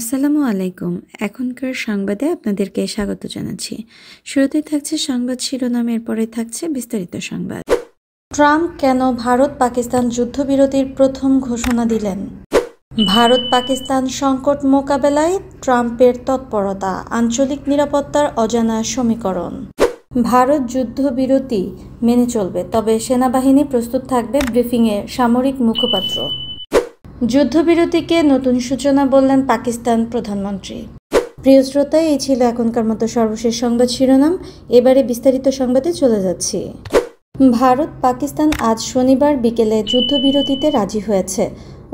আসসালামু আলাইকুম। এখনকার সংবাদে আপনাদেরকে স্বাগত জানাচ্ছি। শুরুতেই থাকছে সংবাদ শিরোনাম, এরপরে থাকছে বিস্তারিত সংবাদ। ট্রাম্প কেন ভারত পাকিস্তান যুদ্ধবিরতির প্রথম ঘোষণা দিলেন? ভারত পাকিস্তান সংকট মোকাবেলায় ট্রাম্পের তৎপরতা, আঞ্চলিক নিরাপত্তার অজানা সমীকরণ। ভারত যুদ্ধবিরতি মেনে চলবে, তবে সেনাবাহিনী প্রস্তুত থাকবে ব্রিফিংয়ে সামরিক মুখপাত্র। যুদ্ধবিরতিকে নতুন সূচনা বললেন পাকিস্তান প্রধানমন্ত্রী। প্রিয় শ্রোতা, এই ছিল এখনকার মতো সর্বশেষ সংবাদ শিরোনাম। এবারে বিস্তারিত সংবাদে চলে যাচ্ছি। ভারত পাকিস্তান আজ শনিবার বিকেলে যুদ্ধবিরতিতে রাজি হয়েছে।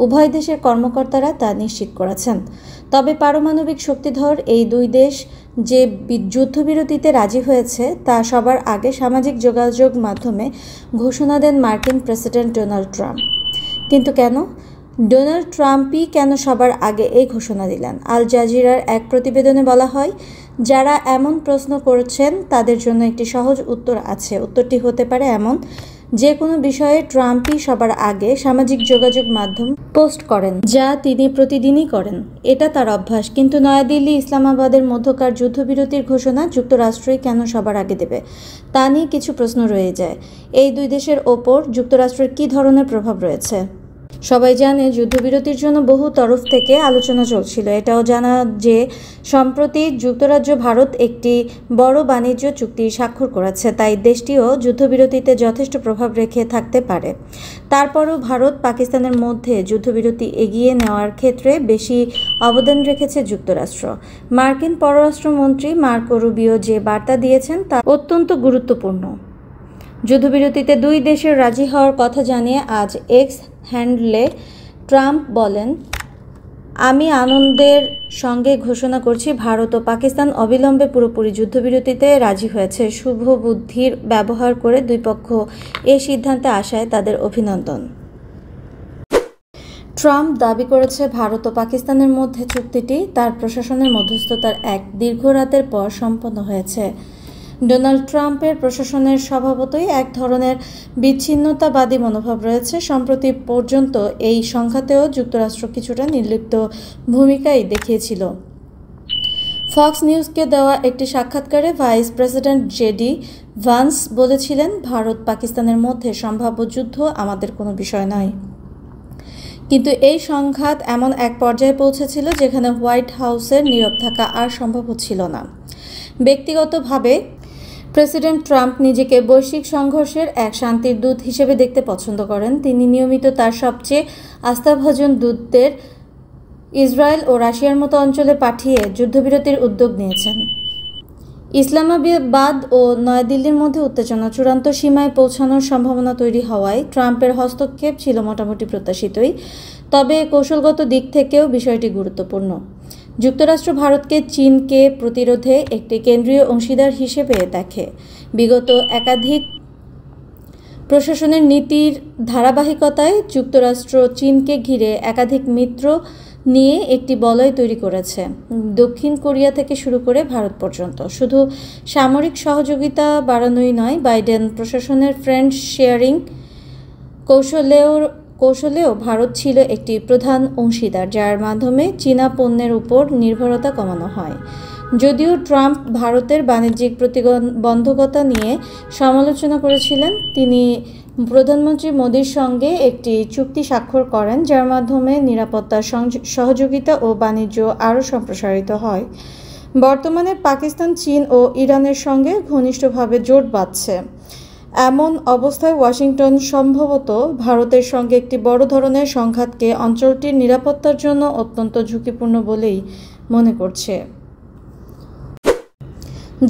উভয় দেশের কর্মকর্তারা তা নিশ্চিত করেছেন। তবে পারমাণবিক শক্তিধর এই দুই দেশ যে যুদ্ধবিরতিতে রাজি হয়েছে তা সবার আগে সামাজিক যোগাযোগ মাধ্যমে ঘোষণা দেন মার্কিন প্রেসিডেন্ট ডোনাল্ড ট্রাম্প। কিন্তু কেন? ডোনাল্ড ট্রাম্পই কেন সবার আগে এই ঘোষণা দিলেন? আল জাজিরার এক প্রতিবেদনে বলা হয়, যারা এমন প্রশ্ন করছেন তাদের জন্য একটি সহজ উত্তর আছে। উত্তরটি হতে পারে এমন: যে কোনো বিষয়ে ট্রাম্পই সবার আগে সামাজিক যোগাযোগ মাধ্যম পোস্ট করেন, যা তিনি প্রতিদিনই করেন। এটা তার অভ্যাস। কিন্তু নয়াদিল্লি ইসলামাবাদের মধ্যকার যুদ্ধবিরতির ঘোষণা যুক্তরাষ্ট্রই কেন সবার আগে দেবে, তা নিয়ে কিছু প্রশ্ন রয়ে যায়। এই দুই দেশের ওপর যুক্তরাষ্ট্রের কী ধরনের প্রভাব রয়েছে? সবাই জানে, যুদ্ধবিরতির জন্য বহু তরফ থেকে আলোচনা চলছিল। এটাও জানা যে সম্প্রতি যুক্তরাজ্য ভারত একটি বড় বাণিজ্য চুক্তি স্বাক্ষর করেছে, তাই দেশটিও যুদ্ধবিরতিতে যথেষ্ট প্রভাব রেখে থাকতে পারে। তারপরও ভারত পাকিস্তানের মধ্যে যুদ্ধবিরতি এগিয়ে নেওয়ার ক্ষেত্রে বেশি অবদান রেখেছে যুক্তরাষ্ট্র। মার্কিন পররাষ্ট্রমন্ত্রী মার্কো রুবিও যে বার্তা দিয়েছেন তা অত্যন্ত গুরুত্বপূর্ণ। যুদ্ধবিরতিতে দুই দেশের রাজি হওয়ার কথা জানিয়ে আজ এক্স হ্যান্ডলে ট্রাম্প বলেন, আমি আনন্দের সঙ্গে ঘোষণা করছি, ভারত ও পাকিস্তান অবিলম্বে পুরোপুরি যুদ্ধবিরতিতে রাজি হয়েছে। শুভ বুদ্ধির ব্যবহার করে দুই পক্ষ এ সিদ্ধান্তে আসায় তাদের অভিনন্দন। ট্রাম্প দাবি করেছে, ভারত ও পাকিস্তানের মধ্যে চুক্তিটি তার প্রশাসনের মধ্যস্থতার এক দীর্ঘ রাতের পর সম্পন্ন হয়েছে। ডোনাল্ড ট্রাম্পের প্রশাসনের স্বভাবতই এক ধরনের বিচ্ছিন্নতাবাদী মনোভাব রয়েছে। সম্প্রতি পর্যন্ত এই সংঘাতেও যুক্তরাষ্ট্র কিছুটা নির্লিপ্ত ভূমিকাই দেখিয়েছিল। ফক্স নিউজকে দেওয়া একটি সাক্ষাৎকারে ভাইস প্রেসিডেন্ট জেডি ভান্স বলেছিলেন, ভারত পাকিস্তানের মধ্যে সম্ভাব্য যুদ্ধ আমাদের কোনো বিষয় নয়। কিন্তু এই সংঘাত এমন এক পর্যায়ে পৌঁছেছিল যেখানে হোয়াইট হাউসের নীরব থাকা আর সম্ভব হচ্ছিল না। ব্যক্তিগতভাবে প্রেসিডেন্ট ট্রাম্প নিজেকে বৈশ্বিক সংঘর্ষের এক শান্তির দূত হিসেবে দেখতে পছন্দ করেন। তিনি নিয়মিত তার সবচেয়ে আস্থাভাজন দূতদের ইসরায়েল ও রাশিয়ার মতো অঞ্চলে পাঠিয়ে যুদ্ধবিরতির উদ্যোগ নিয়েছেন। ইসলামাবাদ ও নয়াদিল্লির মধ্যে উত্তেজনা চূড়ান্ত সীমায় পৌঁছানোর সম্ভাবনা তৈরি হওয়ায় ট্রাম্পের হস্তক্ষেপ ছিল মোটামুটি প্রত্যাশিতই। তবে কৌশলগত দিক থেকেও বিষয়টি গুরুত্বপূর্ণ। যুক্তরাষ্ট্র ভারতকে চীনকে প্রতিরোধে একটি কেন্দ্রীয় অংশীদার হিসেবে দেখে। বিগত একাধিক প্রশাসনের নীতির ধারাবাহিকতায় যুক্তরাষ্ট্র চীনকে ঘিরে একাধিক মিত্র নিয়ে একটি বলয় তৈরি করেছে, দক্ষিণ কোরিয়া থেকে শুরু করে ভারত পর্যন্ত। শুধু সামরিক সহযোগিতা বাড়ানোই নয়, বাইডেন প্রশাসনের ফ্রেন্ড শেয়ারিং কৌশলেও ভারত ছিল একটি প্রধান অংশীদার, যার মাধ্যমে চীনা পণ্যের উপর নির্ভরতা কমানো হয়। যদিও ট্রাম্প ভারতের বাণিজ্যিক প্রতিবন্ধকতা নিয়ে সমালোচনা করেছিলেন, তিনি প্রধানমন্ত্রী মোদির সঙ্গে একটি চুক্তি স্বাক্ষর করেন, যার মাধ্যমে নিরাপত্তা সহযোগিতা ও বাণিজ্য আরও সম্প্রসারিত হয়। বর্তমানে পাকিস্তান চীন ও ইরানের সঙ্গে ঘনিষ্ঠভাবে জোট বাঁধছে। এমন অবস্থায় ওয়াশিংটন সম্ভবত ভারতের সঙ্গে একটি বড় ধরনের সংঘাতকে অঞ্চলটির নিরাপত্তার জন্য অত্যন্ত ঝুঁকিপূর্ণ বলেই মনে করছে।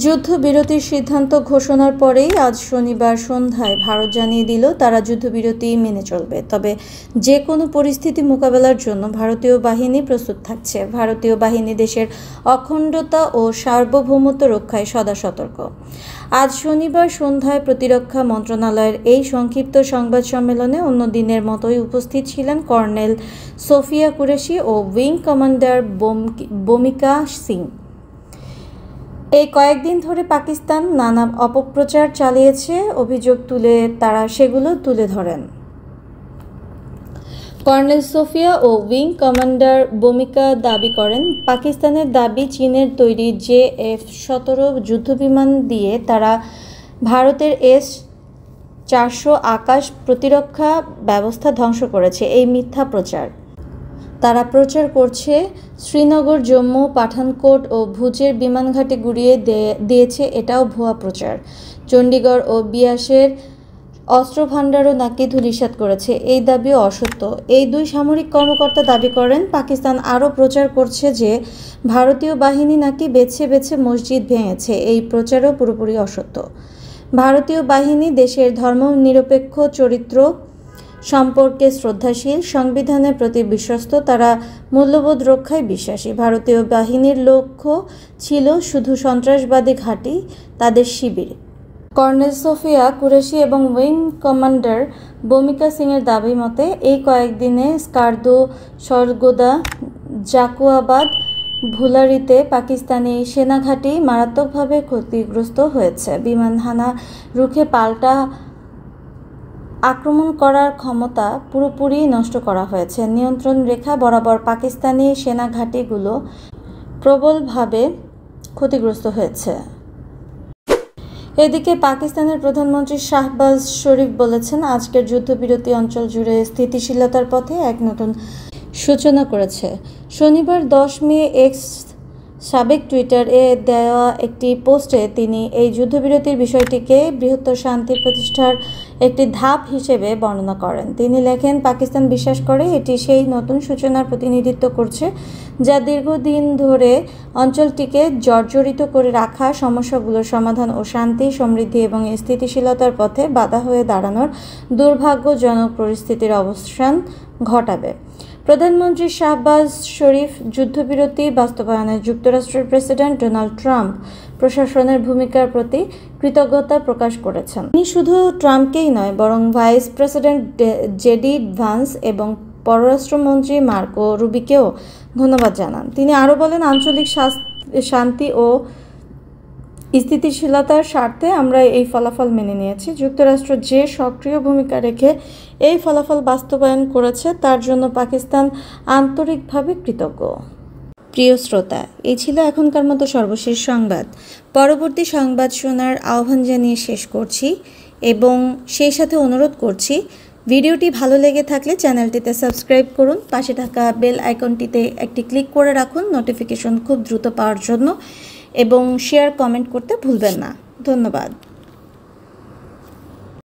যুদ্ধবিরতির সিদ্ধান্ত ঘোষণার পরেই আজ শনিবার সন্ধ্যায় ভারত জানিয়ে দিল তারা যুদ্ধবিরতি মেনে চলবে, তবে যে কোনো পরিস্থিতি মোকাবেলার জন্য ভারতীয় বাহিনী প্রস্তুত থাকছে। ভারতীয় বাহিনী দেশের অখণ্ডতা ও সার্বভৌমত্ব রক্ষায় সদা সতর্ক। আজ শনিবার সন্ধ্যায় প্রতিরক্ষা মন্ত্রণালয়ের এই সংক্ষিপ্ত সংবাদ সম্মেলনে অন্য দিনের মতোই উপস্থিত ছিলেন কর্নেল সোফিয়া কুরেশি ও উইং কমান্ডার বমিকা সিং। এই কয়েকদিন ধরে পাকিস্তান নানা অপপ্রচার চালিয়েছে, অভিযোগ তুলে তারা সেগুলো তুলে ধরেন। কর্নেল সোফিয়া ও উইং কমান্ডার বোমিকা দাবি করেন, পাকিস্তানের দাবি চীনের তৈরি JF-17 যুদ্ধবিমান দিয়ে তারা ভারতের S-400 আকাশ প্রতিরক্ষা ব্যবস্থা ধ্বংস করেছে। এই মিথ্যা প্রচার। তারা প্রচার করছে শ্রীনগর, জম্মু, পাঠানকোট ও ভুজের বিমান ঘাঁটি গুঁড়িয়ে দিয়েছে, এটাও ভুয়া প্রচার। চণ্ডীগড় ও বিয়াসের অস্ত্রভাণ্ডারও নাকি ধূলিসাৎ করেছে, এই দাবিও অসত্য। এই দুই সামরিক কর্মকর্তা দাবি করেন, পাকিস্তান আরও প্রচার করছে যে ভারতীয় বাহিনী নাকি বেছে বেছে মসজিদ ভেঙেছে, এই প্রচারও পুরোপুরি অসত্য। ভারতীয় বাহিনী দেশের ধর্মনিরপেক্ষ চরিত্র সম্পর্কে শ্রদ্ধাশীল, সংবিধানের প্রতি বিশ্বস্ত, তারা মূল্যবোধ রক্ষায় বিশ্বাসী। ভারতীয় বাহিনীর লক্ষ্য ছিল শুধু সন্ত্রাসবাদী ঘাঁটি, তাদের শিবির। কর্নেল সোফিয়া কুরেশি এবং উইং কমান্ডার বোমিকা সিংয়ের দাবি মতে, এই কয়েকদিনে স্কারদু, সরগোদা, জাকুয়াবাদ, ভুলারিতে পাকিস্তানি সেনাঘাঁটি মারাত্মকভাবে ক্ষতিগ্রস্ত হয়েছে। বিমান হানা রুখে পাল্টা আক্রমণ করার ক্ষমতা পুরোপুরি নষ্ট করা হয়েছে। নিয়ন্ত্রণ রেখা বরাবর পাকিস্তানি সেনাঘাঁটিগুলো প্রবলভাবে ক্ষতিগ্রস্ত হয়েছে। এদিকে পাকিস্তানের প্রধানমন্ত্রী শাহবাজ শরীফ বলেছেন, আজকের যুদ্ধবিরতি অঞ্চল জুড়ে স্থিতিশীলতার পথে এক নতুন সূচনা করেছে। শনিবার 10 মে এক্স সাবেক টুইটারে দেওয়া একটি পোস্টে তিনি এই যুদ্ধবিরতির বিষয়টিকে বৃহত্তর শান্তি প্রতিষ্ঠার একটি ধাপ হিসেবে বর্ণনা করেন। তিনি লেখেন, পাকিস্তান বিশ্বাস করে এটি সেই নতুন সূচনার প্রতিনিধিত্ব করছে যা দীর্ঘদিন ধরে অঞ্চলটিকে জর্জরিত করে রাখা সমস্যাগুলোর সমাধান ও শান্তি, সমৃদ্ধি এবং স্থিতিশীলতার পথে বাধা হয়ে দাঁড়ানোর দুর্ভাগ্যজনক পরিস্থিতির অবসান ঘটাবে। প্রধানমন্ত্রী শাহবাজ শরীফ যুদ্ধবিরতি বাস্তবায়নে যুক্তরাষ্ট্রের প্রেসিডেন্ট ডোনাল্ড ট্রাম্প প্রশাসনের ভূমিকার প্রতি কৃতজ্ঞতা প্রকাশ করেছেন। তিনি শুধু ট্রাম্পকেই নয়, বরং ভাইস প্রেসিডেন্ট জেডি ভান্স এবং পররাষ্ট্রমন্ত্রী মার্কো রুবিকেও ধন্যবাদ জানান। তিনি আরও বলেন, আঞ্চলিক শান্তি ও স্থিতিশীলতার স্বার্থে আমরা এই ফলাফল মেনে নিয়েছি। যুক্তরাষ্ট্র যে সক্রিয় ভূমিকা রেখে এই ফলাফল বাস্তবায়ন করেছে তার জন্য পাকিস্তান আন্তরিকভাবে কৃতজ্ঞ। প্রিয় শ্রোতা, এই ছিল এখনকার মতো সর্বশেষ সংবাদ। পরবর্তী সংবাদ শোনার আহ্বান জানিয়ে শেষ করছি এবং সেই সাথে অনুরোধ করছি, ভিডিওটি ভালো লেগে থাকলে চ্যানেলটিতে সাবস্ক্রাইব করুন, পাশে থাকা বেল আইকনটিতে একটি ক্লিক করে রাখুন নোটিফিকেশন খুব দ্রুত পাওয়ার জন্য এবং শেয়ার কমেন্ট করতে ভুলবেন না। ধন্যবাদ।